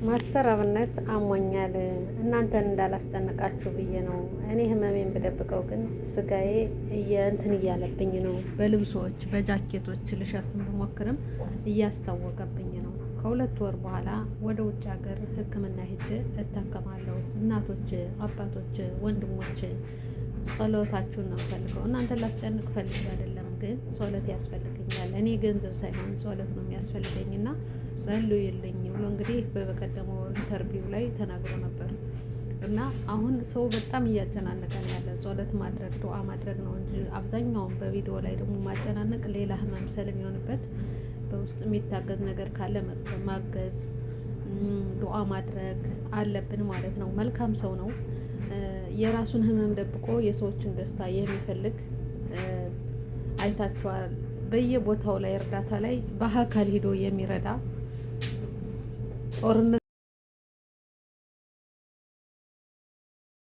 ማስተር አብነት አሞኛል እናንተን እንዳላስጨንቃችሁ ብዬ ነው። እኔ ህመሜን ብደብቀው ግን ስጋዬ እንትን እያለብኝ ነው። በልብሶች በጃኬቶች ልሸፍን ብሞክርም እያስታወቀብኝ ነው። ከሁለት ወር በኋላ ወደ ውጭ ሀገር ሕክምና ሄጄ እታከማለሁ። እናቶች፣ አባቶች፣ ወንድሞች ጸሎታችሁን ነው ፈልገው። እናንተን ላስጨንቅ ፈልግ አይደለም፣ ግን ጸሎት ያስፈልገኛል። እኔ ገንዘብ ሳይሆን ጸሎት ነው የሚያስፈልገኝና ጸልዩልኝ ብሎ እንግዲህ በቀደመው ኢንተርቪው ላይ ተናግሮ ነበር። እና አሁን ሰው በጣም እያጨናነቀ ነው ያለ። ጸሎት ማድረግ ዱዓ ማድረግ ነው እንጂ አብዛኛውን በቪዲዮ ላይ ደግሞ ማጨናነቅ ሌላ ህመም ስለሚሆንበት በውስጥ የሚታገዝ ነገር ካለ ማገዝ ዱዓ ማድረግ አለብን ማለት ነው። መልካም ሰው ነው። የራሱን ህመም ደብቆ የሰዎችን ደስታ የሚፈልግ አይታችኋል። በየቦታው ላይ እርዳታ ላይ በአካል ሂዶ የሚረዳ ጦርነት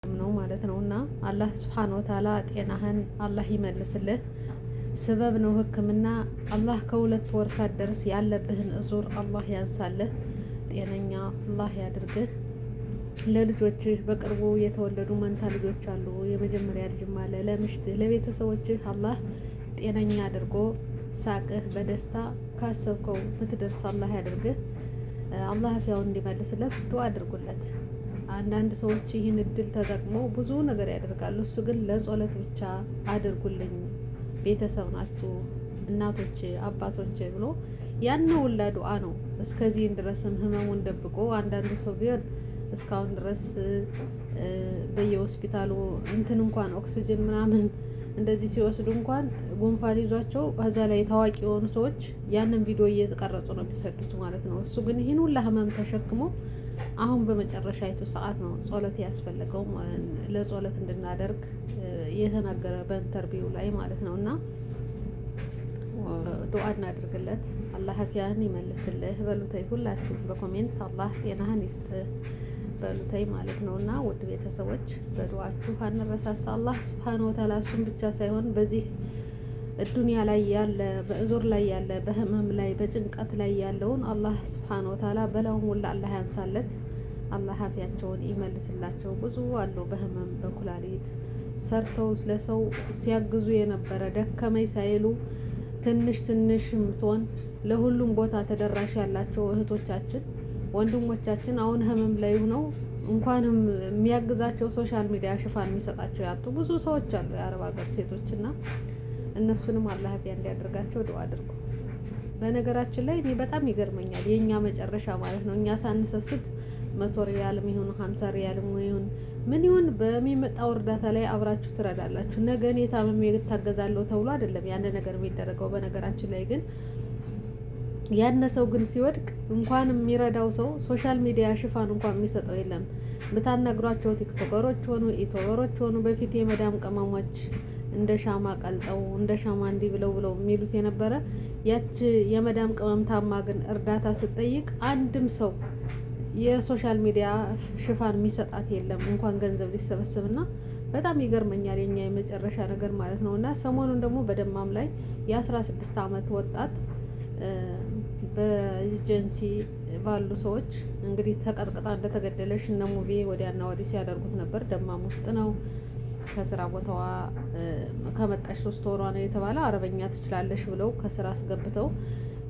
ነው ማለት ነው። እና አላህ ሱብሓነሁ ወተዓላ ጤናህን አላህ ይመልስልህ። ስበብ ነው ህክምና። አላህ ከሁለት ወር ሳትደርስ ያለብህን እዙር አላህ ያንሳልህ። ጤነኛ አላህ ያድርግህ። ለልጆችህ በቅርቡ የተወለዱ መንታ ልጆች አሉ። የመጀመሪያ ልጅም አለ። ለምሽትህ ለቤተሰቦችህ አላህ ጤነኛ አድርጎ ሳቅህ በደስታ ካሰብከው ምትደርስ አላህ ያድርግህ። አላህ አፊያውን እንዲመልስለት ዱዓ አድርጉለት። አንዳንድ ሰዎች ይህን እድል ተጠቅመው ብዙ ነገር ያደርጋሉ። እሱ ግን ለጸሎት ብቻ አድርጉልኝ፣ ቤተሰብ ናችሁ፣ እናቶች አባቶች ብሎ ያን ሁላ ዱዓ ነው። እስከዚህን ድረስም ህመሙን ደብቆ አንዳንዱ ሰው ቢሆን እስካሁን ድረስ በየሆስፒታሉ እንትን እንኳን ኦክሲጅን ምናምን እንደዚህ ሲወስዱ እንኳን ጉንፋን ይዟቸው ከዛ ላይ ታዋቂ የሆኑ ሰዎች ያንን ቪዲዮ እየተቀረጹ ነው የሚሰዱት ማለት ነው። እሱ ግን ይህን ሁላ ህመም ተሸክሞ አሁን በመጨረሻ አይቱ ሰዓት ነው ጸሎት ያስፈልገው ለጸሎት እንድናደርግ የተናገረ በኢንተርቪው ላይ ማለት ነው። እና ዱዓ እናድርግለት። አላህ አፊያን ይመልስልህ በሉተይ። ሁላችሁ በኮሜንት አላህ ጤናህን ይስጥ በሉተይ ማለት ነው። እና ውድ ቤተሰቦች በዱዓችሁ አንረሳሳ። አላህ ሱብሓነሁ ወተዓላ እሱን ብቻ ሳይሆን በዚህ ዱንያ ላይ ያለ በእዙር ላይ ያለ በህመም ላይ በጭንቀት ላይ ያለውን አላህ ሱብሓነሁ ወተዓላ በላውን ሁላ አላህ ያንሳለት። አላህ አፊያቸውን ይመልስላቸው። ብዙ አሉ በህመም በኩላሊት ሰርተው ለሰው ሲያግዙ የነበረ ደከመኝ ሳይሉ ትንሽ ትንሽ ምትሆን ለሁሉም ቦታ ተደራሽ ያላቸው እህቶቻችን ወንድሞቻችን አሁን ህመም ላይ ሆነው እንኳንም የሚያግዛቸው ሶሻል ሚዲያ ሽፋን የሚሰጣቸው ያጡ ብዙ ሰዎች አሉ፣ የአረብ ሀገር ሴቶችና እነሱንም አላህ አፊያ እንዲያደርጋቸው ዱዓ አድርጉ። በነገራችን ላይ እኔ በጣም ይገርመኛል የኛ መጨረሻ ማለት ነው። እኛ ሳንሰስት 100 ሪያልም ይሁን 50 ሪያልም ይሁን ምን ይሁን በሚመጣው እርዳታ ላይ አብራችሁ ትረዳላችሁ። ነገ እኔ ታመሜ ልታገዛለሁ ተብሎ አይደለም ያን ነገር የሚደረገው። በነገራችን ላይ ግን ያነ ሰው ግን ሲወድቅ እንኳን የሚረዳው ሰው ሶሻል ሚዲያ ሽፋን እንኳን የሚሰጠው የለም። ብታናግሯቸው ቲክቶከሮች ሆኑ ኢትዮበሮች ሆኑ በፊት የመዳም ቅመሞች እንደ ሻማ ቀልጠው እንደ ሻማ እንዲህ ብለው የሚሉት የነበረ ያች የመዳም ቅመም ታማ ግን እርዳታ ስትጠይቅ አንድም ሰው የሶሻል ሚዲያ ሽፋን የሚሰጣት የለም እንኳን ገንዘብ ሊሰበስብና በጣም ይገርመኛል የኛ የመጨረሻ ነገር ማለት ነው። እና ሰሞኑን ደግሞ በደማም ላይ የ16 ዓመት ወጣት በኤጀንሲ ባሉ ሰዎች እንግዲህ ተቀጥቅጣ እንደተገደለሽ እነ ሙቪ ወዲያና ወዲህ ሲያደርጉት ነበር። ደማም ውስጥ ነው። ከስራ ቦታዋ ከመጣሽ 3 ወሯ ነው የተባለ። አረበኛ ትችላለሽ ብለው ከስራ አስገብተው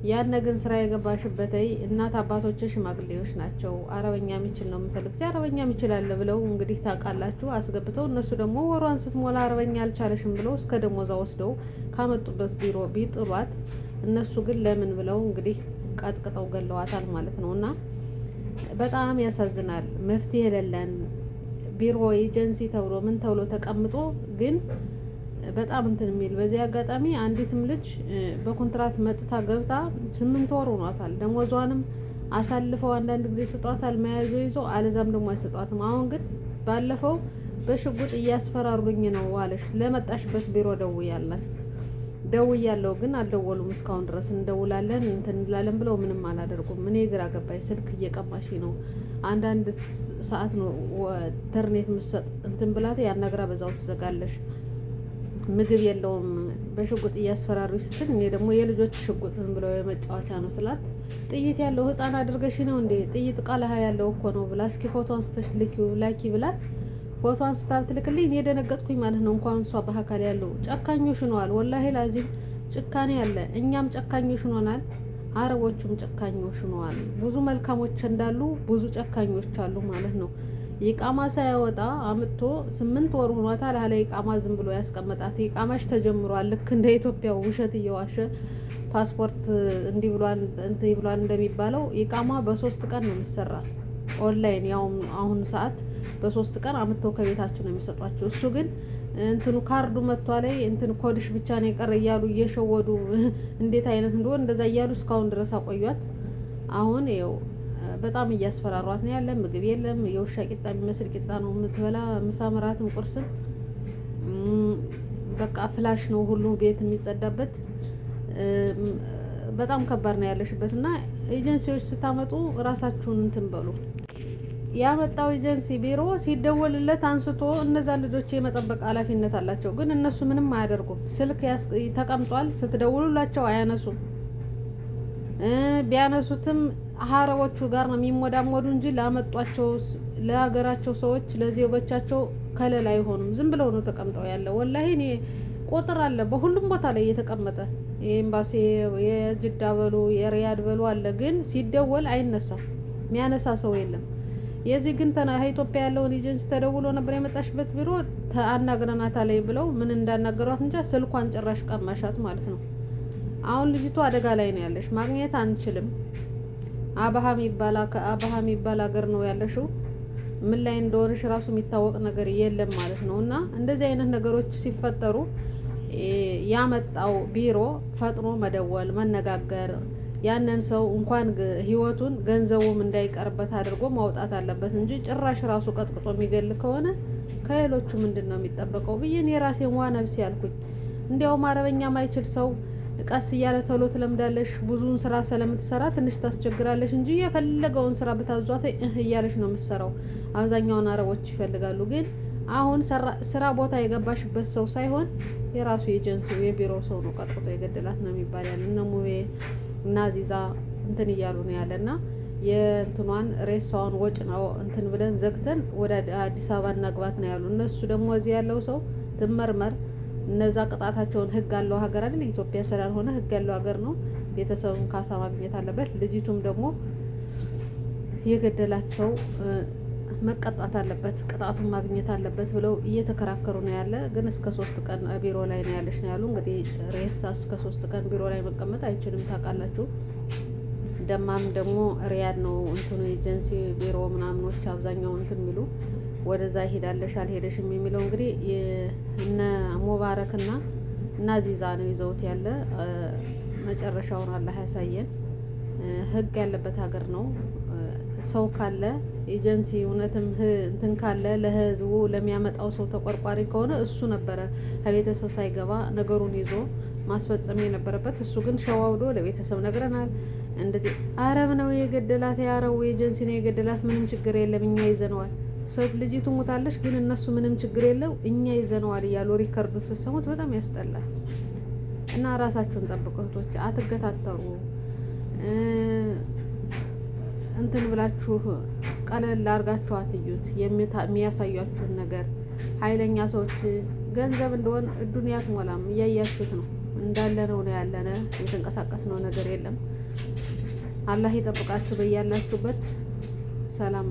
ያነ ግን ስራ የገባሽበት እናት አባቶች ሽማግሌዎች ናቸው። አረበኛ የሚችል ነው የምፈልግ ሲ አረበኛ ይችላል ብለው እንግዲህ ታውቃላችሁ አስገብተው እነሱ ደግሞ ወሯን ስትሞላ አረበኛ አልቻለሽም ብለው እስከ ደሞዛ ወስደው ካመጡበት ቢሮ ቢጥሏት እነሱ ግን ለምን ብለው እንግዲህ ቀጥቅጠው ገለዋታል ማለት ነው። እና በጣም ያሳዝናል። መፍትሄ የሌለን ቢሮ ኤጀንሲ ተብሎ ምን ተብሎ ተቀምጦ ግን በጣም እንትን የሚል በዚህ አጋጣሚ አንዲትም ልጅ በኮንትራት መጥታ ገብታ 8 ወር ሆኗታል። ደሞዟንም አሳልፈው አንዳንድ ጊዜ ስጧታል መያዦ ይዞ አለዛም ደግሞ አይሰጧትም። አሁን ግን ባለፈው በሽጉጥ እያስፈራሩኝ ነው አለሽ። ለመጣሽበት ቢሮ ደውያለሁ ግን አልደወሉም እስካሁን ድረስ። እንደውላለን እንትን እንላለን ብለው ምንም አላደርጉም። እኔ ግራ ገባኝ። ስልክ እየቀማሽ ነው አንዳንድ ሰዓት ነው ኢንተርኔት ምሰጥ እንትን ብላት ያን ነገር በዛው ትዘጋለሽ ምግብ የለውም በሽጉጥ እያስፈራሩ ስትል እኔ ደግሞ የልጆች ሽጉጥ ዝም ብለው የመጫወቻ ነው ስላት ጥይት ያለው ህፃን አድርገሽ ነው እንዴ ጥይት ቃለሃ ያለው እኮ ነው ብላ እስኪ ፎቶ አንስተሽ ላኪ ብላት ፎቶ አንስታ ብትልክልኝ እኔ ደነገጥኩኝ ማለት ነው። እንኳን እሷ በአካል ያለው ጨካኞች ሆነዋል። ወላሂ ላዚም ጭካኔ ያለ እኛም ጨካኞች ሆነናል። አረቦቹም ጨካኞች ሆነዋል። ብዙ መልካሞች እንዳሉ ብዙ ጨካኞች አሉ ማለት ነው። ይቃማ ሳያወጣ አምጥቶ 8 ወር ሆኗታል። አለ ይቃማ ዝም ብሎ ያስቀመጣት ይቃማሽ ተጀምሯል። ልክ እንደ ኢትዮጵያው ውሸት እየዋሸ ፓስፖርት እንዲህ ብሏል እንደሚባለው ይቃማ በ3 ቀን ነው የሚሰራ ኦንላይን። ያው አሁን ሰዓት በ3 ቀን አምጥቶ ከቤታችሁ ነው የሚሰጧቸው። እሱ ግን እንትኑ ካርዱ መጥቷ ላይ እንትን ኮድሽ ብቻ ነው የቀረ እያሉ እየሸወዱ እንዴት አይነት እንደሆነ እንደዛ እያሉ እስካሁን ድረስ አቆዩት። አሁን ይኸው በጣም እያስፈራሯት ነው ያለ። ምግብ የለም። የውሻ ቂጣ የሚመስል ቂጣ ነው የምትበላ። ምሳ መራትም ቁርስም በቃ ፍላሽ ነው ሁሉ ቤት የሚጸዳበት። በጣም ከባድ ነው ያለሽበት እና ኤጀንሲዎች ስታመጡ ራሳችሁን እንትን በሉ። ያመጣው ኤጀንሲ ቢሮ ሲደወልለት አንስቶ እነዛ ልጆች የመጠበቅ ኃላፊነት አላቸው። ግን እነሱ ምንም አያደርጉም። ስልክ ተቀምጧል። ስትደውሉላቸው አያነሱም። ቢያነሱትም ሀረቦቹ ጋር ነው የሚሞዳሞዱ እንጂ ላመጧቸው ለሀገራቸው ሰዎች ለዜጎቻቸው ከለላ አይሆኑም። ዝም ብለው ነው ተቀምጠው ያለ። ወላሂ እኔ ቁጥር አለ በሁሉም ቦታ ላይ የተቀመጠ የኤምባሲ የጅዳ በሉ የሪያድ በሉ አለ። ግን ሲደወል አይነሳም። የሚያነሳ ሰው የለም። የዚህ ግን ኢትዮጵያ ያለውን ኤጀንሲ ተደውሎ ነበር የመጣሽበት ቢሮ አናግረናታል ብለው ምን እንዳናገሯት እንጂ ስልኳን ጭራሽ ቀማሻት ማለት ነው። አሁን ልጅቷ አደጋ ላይ ነው ያለሽ። ማግኘት አንችልም። አብሃም ይባል ሀገር ነው ያለሽው። ምን ላይ እንደሆነሽ ራሱ የሚታወቅ ነገር የለም ማለት ነው። እና እንደዚህ አይነት ነገሮች ሲፈጠሩ ያመጣው ቢሮ ፈጥኖ መደወል፣ መነጋገር ያንን ሰው እንኳን ህይወቱን ገንዘቡም እንዳይቀርበት አድርጎ ማውጣት አለበት እንጂ ጭራሽ ራሱ ቀጥቅጦ የሚገል ከሆነ ከሌሎቹ ምንድን ነው የሚጠበቀው ብዬ እኔ ራሴን ዋ ነብስ ያልኩኝ። እንዲያውም አረበኛ ማይችል ሰው ቀስ እያለ ቶሎ ትለምዳለሽ። ብዙውን ስራ ስለምትሰራ ትንሽ ታስቸግራለሽ እንጂ የፈለገውን ስራ ብታዟት እያለሽ ነው የምትሰራው። አብዛኛውን አረቦች ይፈልጋሉ። ግን አሁን ስራ ቦታ የገባሽበት ሰው ሳይሆን የራሱ ኤጀንሲው የቢሮ ሰው ነው ቀጥቅጦ የገደላት ነው የሚባል ያለ እነ ሙቤ እና ዚዛ እንትን እያሉ ነው ያለና የእንትኗን ሬሳዋን ወጭ ነው እንትን ብለን ዘግተን ወደ አዲስ አበባ እናግባት ነው ያሉ። እነሱ ደግሞ እዚህ ያለው ሰው ትመርመር እነዛ ቅጣታቸውን ህግ አለው ሀገር አይደል? ኢትዮጵያ ስላልሆነ ህግ ያለው ሀገር ነው። ቤተሰቡን ካሳ ማግኘት አለበት። ልጅቱም ደግሞ የገደላት ሰው መቀጣት አለበት፣ ቅጣቱን ማግኘት አለበት ብለው እየተከራከሩ ነው ያለ። ግን እስከ 3 ቀን ቢሮ ላይ ነው ያለሽ ነው ያሉ። እንግዲህ ሬሳ እስከ 3 ቀን ቢሮ ላይ መቀመጥ አይችልም ታውቃላችሁ። ደማም ደግሞ ሪያድ ነው እንትኑ ኤጀንሲ ቢሮ ምናምኖች አብዛኛው እንትን የሚሉ ወደዛ ይሄዳለሽ አልሄደሽም የሚለው እንግዲህ እነ ሙባረክና እና ዚዛ ነው ይዘውት ያለ። መጨረሻውን አላህ ያሳየን። ህግ ያለበት ሀገር ነው። ሰው ካለ ኤጀንሲ እውነትም እንትን ካለ ለህዝቡ ለሚያመጣው ሰው ተቆርቋሪ ከሆነ እሱ ነበረ ከቤተሰብ ሳይገባ ነገሩን ይዞ ማስፈጸም የነበረበት። እሱ ግን ሸዋውዶ ለቤተሰብ ነግረናል። እንደዚህ አረብ ነው የገደላት፣ የአረቡ ኤጀንሲ ነው የገደላት፣ ምንም ችግር የለም እኛ ይዘነዋል። ሴት ልጅቱ ሞታለች፣ ግን እነሱ ምንም ችግር የለው እኛ ይዘነዋል እያሉ ሪከርዱ ስትሰሙት በጣም ያስጠላል። እና ራሳችሁን ጠብቁ እህቶች፣ አትገታተሩ። እንትን ብላችሁ ቀለል አድርጋችሁ አትዩት። የሚያሳያችሁን ነገር ኃይለኛ ሰዎች ገንዘብ እንደሆን ዱንያ አትሞላም። እያያችሁት ነው እንዳለ ነው ያለነ የተንቀሳቀስ ነው ነገር የለም። አላህ ይጠብቃችሁ በያላችሁበት። ሰላም